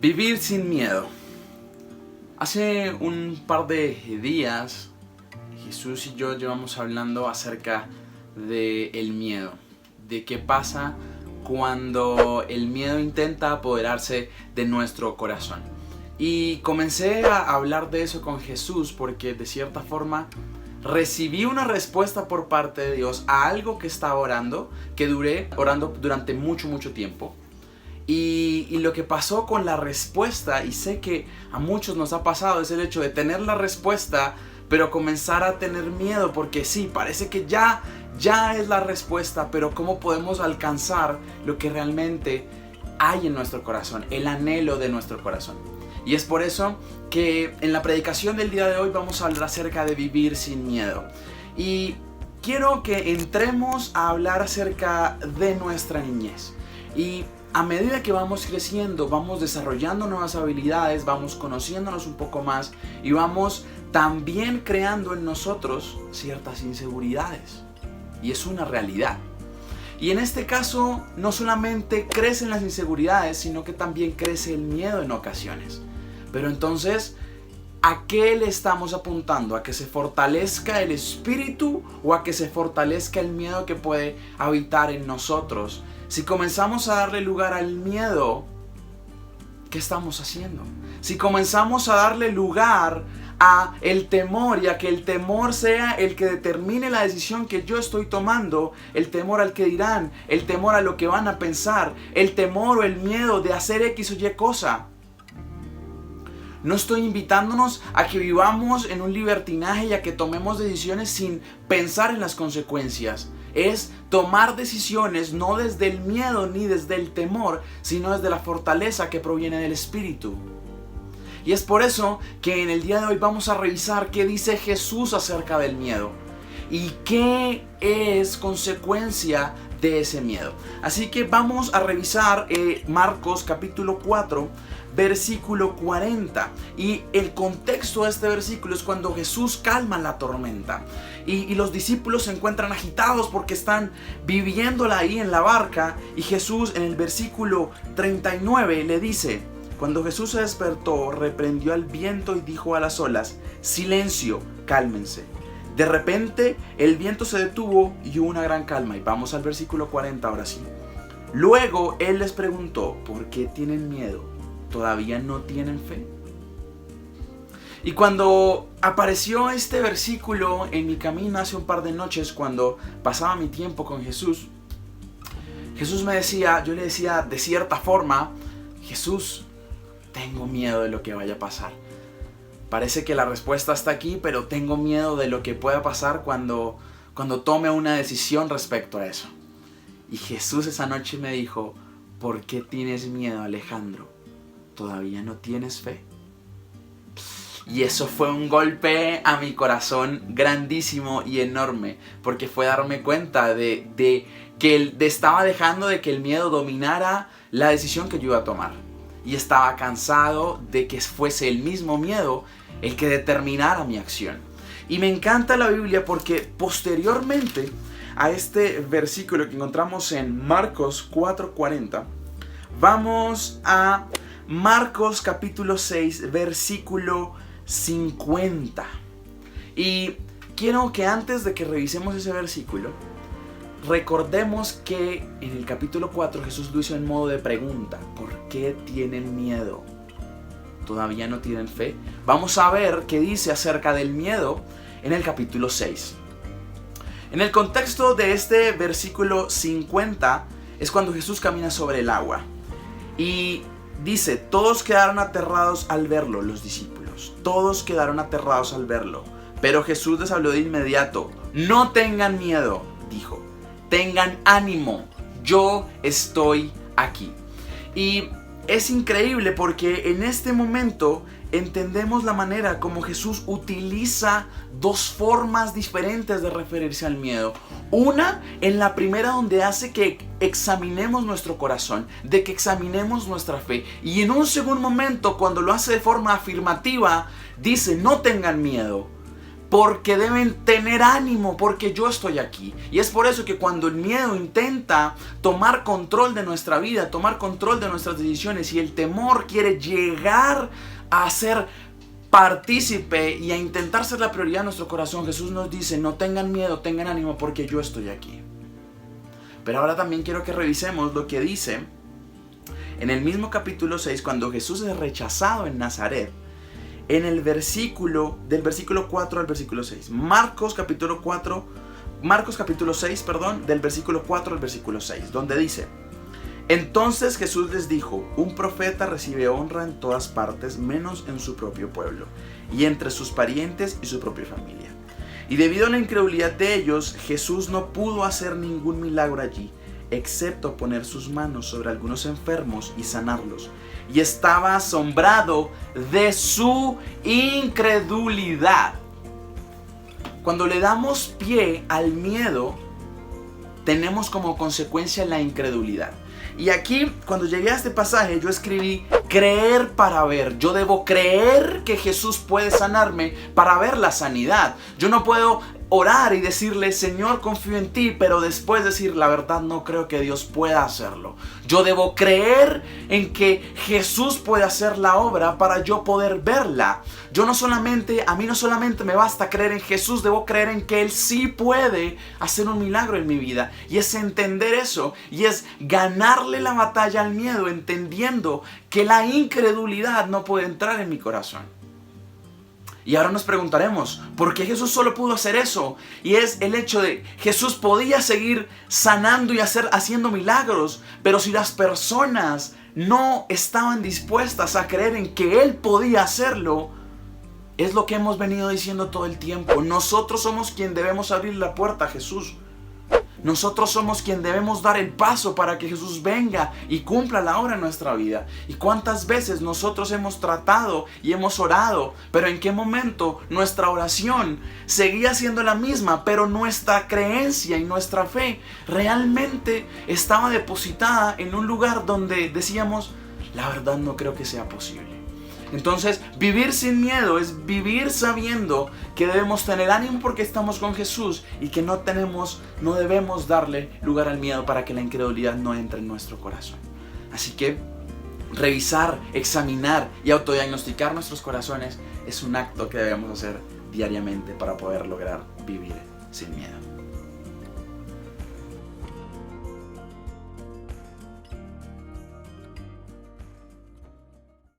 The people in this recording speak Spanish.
Vivir sin miedo. Hace un par de días Jesús y yo llevamos hablando acerca del miedo, de qué pasa cuando el miedo intenta apoderarse de nuestro corazón. Y comencé a hablar de eso con Jesús porque de cierta forma recibí una respuesta por parte de Dios a algo que estaba orando, que duré orando durante mucho tiempo. Y lo que pasó con la respuesta, y sé que a muchos nos ha pasado, es el hecho de tener la respuesta, pero comenzar a tener miedo, porque sí, parece que ya es la respuesta, pero ¿cómo podemos alcanzar lo que realmente hay en nuestro corazón, el anhelo de nuestro corazón? Y es por eso que en la predicación del día de hoy vamos a hablar acerca de vivir sin miedo. Y quiero que entremos a hablar acerca de nuestra niñez. Y a medida que vamos creciendo, vamos desarrollando nuevas habilidades, vamos conociéndonos un poco más y vamos también creando en nosotros ciertas inseguridades. Y es una realidad. Y en este caso, no solamente crecen las inseguridades, sino que también crece el miedo en ocasiones. Pero entonces, ¿a qué le estamos apuntando? ¿A que se fortalezca el espíritu o a que se fortalezca el miedo que puede habitar en nosotros? Si comenzamos a darle lugar al miedo, ¿qué estamos haciendo? Si comenzamos a darle lugar a el temor y a que el temor sea el que determine la decisión que yo estoy tomando, el temor al que dirán, el temor a lo que van a pensar, el temor o el miedo de hacer X o Y cosa. No estoy invitándonos a que vivamos en un libertinaje y a que tomemos decisiones sin pensar en las consecuencias. Es tomar decisiones no desde el miedo ni desde el temor, sino desde la fortaleza que proviene del Espíritu. Y es por eso que en el día de hoy vamos a revisar qué dice Jesús acerca del miedo y qué es consecuencia de ese miedo. Así que vamos a revisar Marcos capítulo 4, versículo 40. Y el contexto de este versículo es cuando Jesús calma la tormenta. Y los discípulos se encuentran agitados porque están viviéndola ahí en la barca. Y Jesús en el versículo 39 le dice: cuando Jesús se despertó, reprendió al viento y dijo a las olas: silencio, cálmense. De repente el viento se detuvo y hubo una gran calma. Y vamos al versículo 40 ahora sí. Luego él les preguntó: ¿por qué tienen miedo? ¿Todavía no tienen fe? Y cuando apareció este versículo en mi camino hace un par de noches, cuando pasaba mi tiempo con Jesús, Jesús me decía, yo le decía de cierta forma: Jesús, tengo miedo de lo que vaya a pasar. Parece que la respuesta está aquí, pero tengo miedo de lo que pueda pasar cuando tome una decisión respecto a eso. Y Jesús esa noche me dijo: ¿por qué tienes miedo, Alejandro? ¿Todavía no tienes fe? Y eso fue un golpe a mi corazón grandísimo y enorme, porque fue darme cuenta de que estaba dejando de que el miedo dominara la decisión que yo iba a tomar. Y estaba cansado de que fuese el mismo miedo el que determinara mi acción. Y me encanta la Biblia porque posteriormente a este versículo que encontramos en Marcos 4:40, vamos a Marcos capítulo 6, versículo 50. Y quiero que antes de que revisemos ese versículo, recordemos que en el capítulo 4 Jesús lo hizo en modo de pregunta: ¿por qué tienen miedo? ¿Todavía no tienen fe? Vamos a ver qué dice acerca del miedo en el capítulo 6. En el contexto de este versículo 50 es cuando Jesús camina sobre el agua. Y dice: todos quedaron aterrados al verlo, los discípulos. Todos quedaron aterrados al verlo. Pero Jesús les habló de inmediato: no tengan miedo, dijo. Tengan ánimo, yo estoy aquí. Y es increíble porque en este momento entendemos la manera como Jesús utiliza dos formas diferentes de referirse al miedo. Una, en la primera, donde hace que examinemos nuestro corazón, de que examinemos nuestra fe. Y en un segundo momento, cuando lo hace de forma afirmativa, dice: no tengan miedo. porque deben tener ánimo, porque yo estoy aquí. Y es por eso que cuando el miedo intenta tomar control de nuestra vida, tomar control de nuestras decisiones, y el temor quiere llegar a ser partícipe y a intentar ser la prioridad de nuestro corazón, Jesús nos dice: no tengan miedo, tengan ánimo, porque yo estoy aquí. Pero ahora también quiero que revisemos lo que dice en el mismo capítulo 6, cuando Jesús es rechazado en Nazaret, en el versículo, del versículo 4 al versículo 6. Marcos capítulo 6, del versículo 4 al versículo 6, donde dice: entonces Jesús les dijo: un profeta recibe honra en todas partes, menos en su propio pueblo, y entre sus parientes y su propia familia. Y debido a la incredulidad de ellos, Jesús no pudo hacer ningún milagro allí, excepto poner sus manos sobre algunos enfermos y sanarlos. Y estaba asombrado de su incredulidad. Cuando le damos pie al miedo, tenemos como consecuencia la incredulidad. Y aquí, cuando llegué a este pasaje, yo escribí: creer para ver. Yo debo creer que Jesús puede sanarme para ver la sanidad. Yo no puedo orar y decirle: Señor, confío en ti, pero después decir: la verdad, no creo que Dios pueda hacerlo. Yo debo creer en que Jesús puede hacer la obra para yo poder verla. A mí no solamente me basta creer en Jesús, debo creer en que Él sí puede hacer un milagro en mi vida. Y es entender eso, y es ganarle la batalla al miedo, entendiendo que la incredulidad no puede entrar en mi corazón. Y ahora nos preguntaremos: ¿por qué Jesús solo pudo hacer eso? Y es el hecho de Jesús podía seguir sanando y haciendo milagros, pero si las personas no estaban dispuestas a creer en que Él podía hacerlo, es lo que hemos venido diciendo todo el tiempo. Nosotros somos quien debemos abrir la puerta a Jesús. Nosotros somos quien debemos dar el paso para que Jesús venga y cumpla la obra en nuestra vida. ¿Y cuántas veces nosotros hemos tratado y hemos orado, pero en qué momento nuestra oración seguía siendo la misma, pero nuestra creencia y nuestra fe realmente estaba depositada en un lugar donde decíamos: la verdad, no creo que sea posible? Entonces, vivir sin miedo es vivir sabiendo que debemos tener ánimo porque estamos con Jesús, y que no debemos darle lugar al miedo para que la incredulidad no entre en nuestro corazón. Así que revisar, examinar y autodiagnosticar nuestros corazones es un acto que debemos hacer diariamente para poder lograr vivir sin miedo.